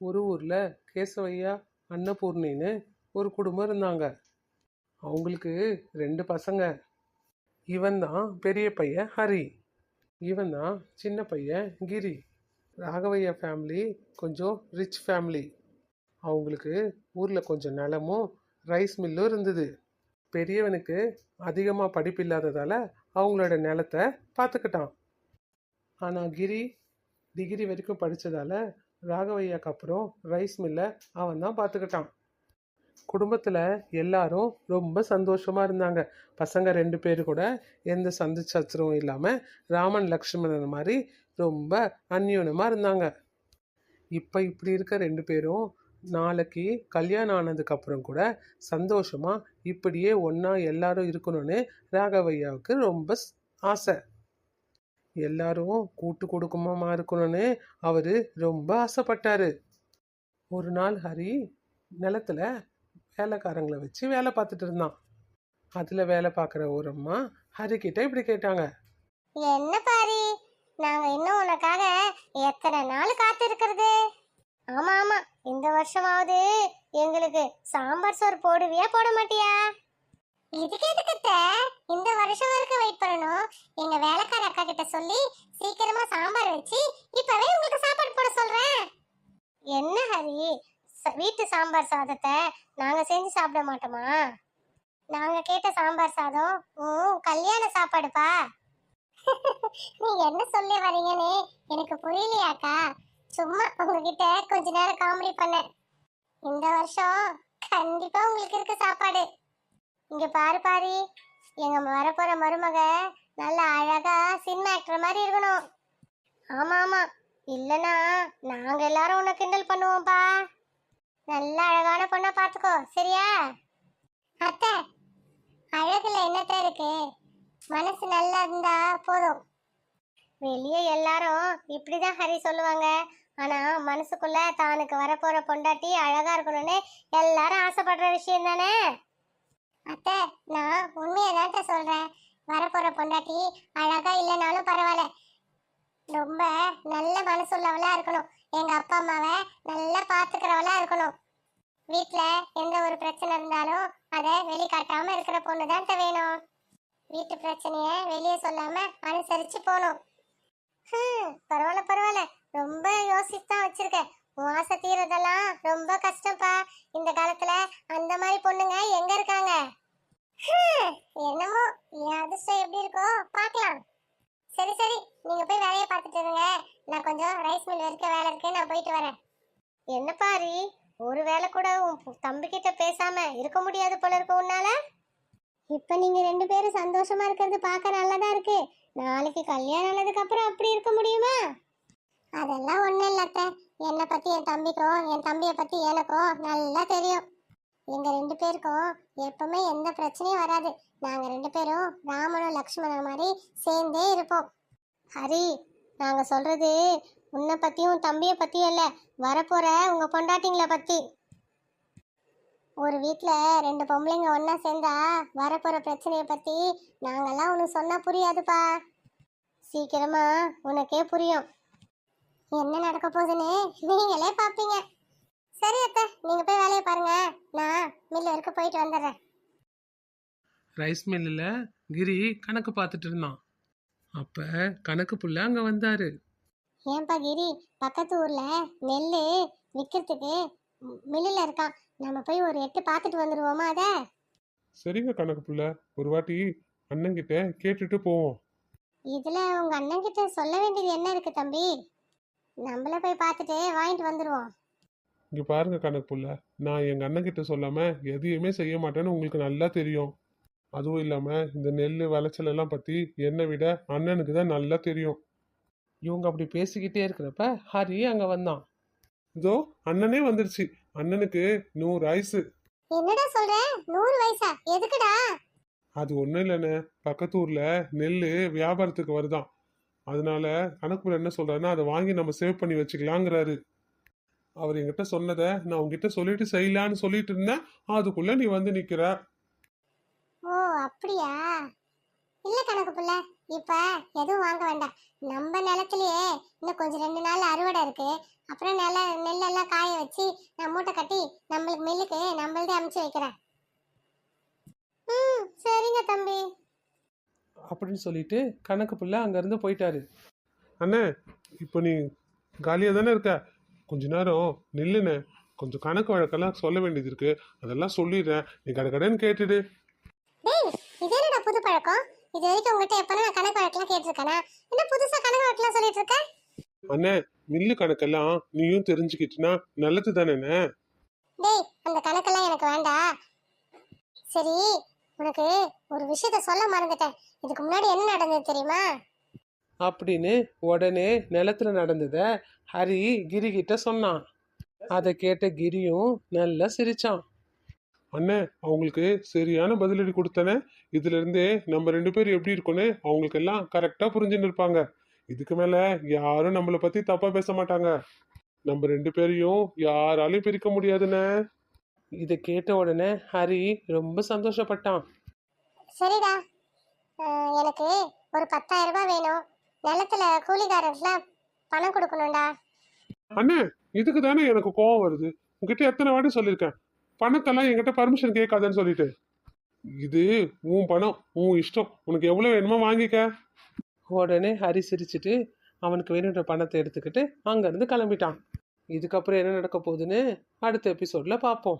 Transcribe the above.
ஒரு ஊர்ல கேசவையா அன்னபூர்ணின்னு ஒரு குடும்பம் இருந்தாங்க. அவங்களுக்கு 2 பசங்க. இவன் தான் பெரிய பையன் ஹரி, இவன் தான் சின்ன பையன் கிரி. ராகவையா ஃபேமிலி கொஞ்சம் ரிச் ஃபேமிலி. அவங்களுக்கு ஊரில் கொஞ்சம் நிலமும் ரைஸ் மில்லும் இருந்தது. பெரியவனுக்கு அதிகமாக படிப்பு இல்லாததால் அவங்களோட நிலத்தை பார்த்துக்கிட்டான். ஆனால் கிரி டிகிரி வரைக்கும் படித்ததால் ராகவையாக்கு அப்புறம் ரைஸ் மில்லை அவன் தான் பார்த்துக்கிட்டான். குடும்பத்தில் எல்லாரும் ரொம்ப சந்தோஷமாக இருந்தாங்க. பசங்க 2 பேர் கூட எந்த சந்து சச்சரவும் இல்லாமல் ராமன் லக்ஷ்மணன் மாதிரி ரொம்ப அந்யோன்யமாக இருந்தாங்க. இப்போ இப்படி இருக்க 2 பேரும் நாளைக்கு கல்யாணம் ஆனதுக்கப்புறம் கூட சந்தோஷமாக இப்படியே ஒன்றா எல்லாரும் இருக்கணும்னு ராகவையாவுக்கு ரொம்ப ஆசை. எல்லாரும் கூட்டு குடும்பமாக இருக்கணும்னு அவர் ரொம்ப ஆசைப்பட்டாரு. ஒரு நாள் ஹரி நிலத்துல வேலைக்காரங்களை வச்சு வேலை பார்த்துட்டு இருந்தான். அதில் வேலை பார்க்குற ஒரு அம்மா ஹரிக்கிட்ட இப்படி கேட்டாங்க. என்ன பாரி, நாங்க இன்னும் உனக்காக எத்தனை நாள் காத்து இருக்கிறது? ஆமா ஆமா, இந்த வருஷமாவது எங்களுக்கு சாம்பார் சோறு போடுவியா போட மாட்டியா? இதுக்கு எதுக்கு இந்த வருஷம் வரைக்கும் வெயிட் பண்ணணும்? எங்க வேலைக்கார அக்கா கிட்ட சொல்லி சீக்கிரமா சாம்பார் வச்சு இப்பவே உங்களுக்கு சாப்பாடு போட சொல்றேன். என்ன ஹரி, வீட்டு சாம்பார் சாதத்தை நாங்க செஞ்சு சாப்பிட மாட்டோமா? நாங்க கேட்ட சாம்பார் சாதம் கல்யாண சாப்பாடுப்பா. நீ என்ன சொல்ல வரீங்கன்னு எனக்கு புரியலையாக்கா. சும்மா உங்ககிட்ட கொஞ்ச நேரம் காமெடி பண்ணேன். இந்த வருஷம் கண்டிப்பா உங்களுக்கு இருக்க சாப்பாடு. இங்க பாரு பாரி, எங்க வரப்போற மருமக நல்ல அழகா சினிமா ஆக்டர் மாதிரி இருக்கணும். ஆமா ஆமா, இல்லனா நாங்க எல்லாரும் உன்னை கிண்டல் பண்ணுவோம்ப்பா. நல்ல அழகான பொண்ணா பாத்துக்கோ, சரியா? அத்தை, அழகுல என்னத்த இருக்கு, மனசு நல்லா இருந்தா போதும். வெளியே எல்லாரும் இப்படிதான் ஹரி சொல்லுவாங்க. ஆனா மனசுக்குள்ள தானுக்கு வரப்போற பொண்டாட்டி அழகா இருக்கணும்னு எல்லாரும் ஆசைப்படுற விஷயம் தானே. அத்தை, நான் உண்மையதான் சொல்றேன். வரப்போற பொண்டாட்டி அழகா இல்லைனாலும் பரவாயில்ல, ரொம்ப நல்ல மனசுள்ளவளா இருக்கணும். எங்க அப்பா அம்மாவை நல்லா பாத்துக்கிறவளா இருக்கணும். வீட்டுல எந்த ஒரு பிரச்சனை இருந்தாலும் அதை வெளிக்காட்டாம இருக்கிற பொண்ணுதான் வேணும். வீட்டு பிரச்சனைய வெளியே சொல்லாம அனுசரிச்சு போகணும். பரவாயில்ல பரவாயில்ல, ரொம்ப யோசிச்சுதான் வச்சிருக்க. உன் ஆசை தீரதெல்லாம் ரொம்ப கஷ்டம்ப்பா. இந்த காலத்துல அந்த மாதிரி பொண்ணுங்க எங்க இருக்காங்க? என்னமோ என் அதிர்ஷ்டம் எப்படி இருக்கோ பாக்கலாம். சரி சரி, நீங்க போய் வேலையை பார்த்துட்டு இருங்க. நான் கொஞ்சம் ரைஸ் மில் வரைக்கும் வேலை இருக்கு, நான் போயிட்டு வரேன். என்ன பாரி, ஒரு வேலை கூட உன் தம்பி கிட்ட பேசாம இருக்க முடியாது போல இருக்கு உன்னால. இப்ப நீங்க 2 பேரும் சந்தோஷமா இருக்கிறது பார்க்க நல்லதா இருக்கு. நாளைக்கு கல்யாணம் ஆனதுக்கு அப்புறம் அப்படி இருக்க முடியுமா? அதெல்லாம் ஒண்ணும் இல்ல அத்தை. என்னை பத்தி என் தம்பிக்கும் என் தம்பியை பத்தி எனக்கும் நல்லா தெரியும். எங்க 2 பேருக்கும் எப்பவுமே எந்த பிரச்சனையும் வராது. நாங்க 2 பேரும் ராமனும் லக்ஷ்மணன் மாதிரி சேர்ந்தே இருப்போம். ஹரி, நாங்க சொல்றது உன்னை பத்தியும் தம்பியை பத்தியும் இல்ல, வரப்போற உங்க பொண்டாட்டிங்களை பத்தி. ஒரு வீட்டுல 2 பொம்பளைங்க ஒன்னா சேர்ந்தா வரப்போற பிரச்சனைய பத்தி நாங்கெல்லாம் உனக்கு சொன்னா புரியாதுப்பா. சீக்கிரமா உனக்கே புரியும். என்ன நடக்க போகுதுன்னு நீங்களே பாப்பீங்க. சரி அத்தை, நீங்க போய் வேலையை பாருங்க, நான் மில்ல வரைக்கும் போயிட்டு வந்துடுறேன். ரைஸ் மில்லில் கிரி கணக்கு பார்த்துட்டு இருந்தான். அப்போ கணக்கு புள்ள அங்கே வந்தார். ஏன்பா கிரி, பக்கத்து ஊர்ல நெல் விற்கிறதுக்கு மில்லில் இருக்கான். நம்ம போய் ஒரு எட்டு பார்த்துட்டு வந்துடுவோமா? அத சரிங்க கணக்கு புள்ள, ஒரு வாட்டி அண்ணன்கிட்ட கேட்டுட்டு போவோம். இதுல உங்க அண்ணன் கிட்ட சொல்ல வேண்டியது என்ன இருக்கு தம்பி? நம்மள போய் பார்த்துட்டு வாங்கிட்டு வந்துடுவோம். இங்க பாருங்க கணக்கு புள்ள, நான் எங்க அண்ணன்கிட்ட சொல்லாம எதையுமே செய்ய மாட்டேன்னு உங்களுக்கு நல்லா தெரியும். அதுவும் இல்லாம இந்த நெல் விளைச்சல் எல்லாம் பத்தி என்னை விட அண்ணனுக்கு தான் நல்லா தெரியும். இவங்க அப்படி பேசிக்கிட்டே இருக்கிறப்ப ஹரி அங்கே வந்தான். இதோ அண்ணனே வந்துருச்சு. அண்ணனுக்கு 100 வயசு. என்னடா சொல்ற? 100 வயசா? எதுக்குடா? அது ஒண்ணும் இல்லைண்ணே, பக்கத்து ஊர்ல நெல் வியாபாரத்துக்கு வருதான். அதனால கணக்குப்புள்ள என்ன சொல்றாருன்னா, அதை வாங்கி நம்ம சேவ் பண்ணி வச்சுக்கலாங்கிறாரு. அவர் என்கிட்ட சொன்னதை நான் உங்ககிட்ட சொல்லிட்டு செய்யலான்னு சொல்லிட்டு இருந்தேன், அதுக்குள்ள நீ வந்து நிக்கிற. ஓ அப்படியா? இல்ல கணக்கு புள்ள, இப்ப எதுவும் வாங்க வேண்டாம். நம்ம நிலத்திலேயே இன்னும் கொஞ்சம் 2 நாள் அறுவடை இருக்கு. அப்புறம் நெல்லெல்லாம் காய வச்சு நான் மூட்டை கட்டி நம்மளுக்கு மில்லுக்கு நம்மள்தே அமுச்சு வைக்கிறேன். ம், சரிங்க தம்பி. அப்படின்னு சொல்லிட்டு கணக்கு புள்ள அங்கேருந்து போயிட்டாரு. அண்ணே இப்போ நீ காலியாக தானே இருக்க, கொஞ்ச நேரம் நில்லுண்ணே. கொஞ்சம் கணக்கு வழக்கெல்லாம் சொல்ல வேண்டியது இருக்கு, அதெல்லாம் சொல்லிடுறேன், நீ கடைன்னு கேட்டுடு. டேய், இது என்னடா புது பழக்கம்? இது வரைக்கும் உங்ககிட்ட எப்பனா நான் கணக்கு வழக்கெல்லாம் கேட்டிருக்கேனா? என்ன புதுசா கணக்கு வழக்கெல்லாம் சொல்லிட்டு இருக்க? அண்ணே மில்லு கணக்கெல்லாம் நீயும் தெரிஞ்சுக்கிட்டுனா நல்லது தானேண்ணே. டேய், அந்த கணக்கெல்லாம் எனக்கு வேண்டாம். சரி, உனக்கு ஒரு விஷயத்த சொல்ல மறந்துட்டேன். இதுக்கு முன்னாடி என்ன நடந்தது தெரியுமா? அப்படின்னு உடனே நிலத்துல நடந்ததை ஹரி கிரி கிட்ட சொன்னான். அதை கேட்ட கிரியும் நல்லா சிரிச்சான். அண்ணே அவங்களுக்கு சரியான பதிலடி கொடுத்தனே. இதுல இருந்தே நம்ம 2 பேரும் எப்படி இருக்கோன்னு அவங்களுக்கு எல்லாம் கரெக்டா புரிஞ்சுன்னு இருப்பாங்க. இதுக்கு மேல யாரும் நம்மளை பத்தி தப்பா பேச மாட்டாங்க. நம்ம 2 பேரையும் யாராலையும் பிரிக்க முடியாதுண்ணே. இதை கேட்ட உடனே ஹரி ரொம்ப சந்தோஷப்பட்டான். சரிடா, எனக்கு ஒரு 10,000 ரூபாய் வேணும். நிலத்துல கூலிக்காரர்லாம் பணம் கொடுக்கணும்டா. அண்ணே இதுக்கு தானே எனக்கு கோவம் வருது. உங்ககிட்ட எத்தனை வாட்டி சொல்லியிருக்கேன், பணத்தெல்லாம் என்கிட்ட பர்மிஷன் கேட்காதன்னு சொல்லிட்டு. இது உன் பணம், உன் இஷ்டம், உனக்கு எவ்வளவு வேணுமோ வாங்கிக்க. உடனே ஹரி சிரிச்சிட்டு அவனுக்கு வேணுன்ற பணத்தை எடுத்துக்கிட்டு அங்கேருந்து கிளம்பிட்டான். இதுக்கப்புறம் என்ன நடக்க போகுதுன்னு அடுத்த எபிசோட்ல பார்ப்போம்.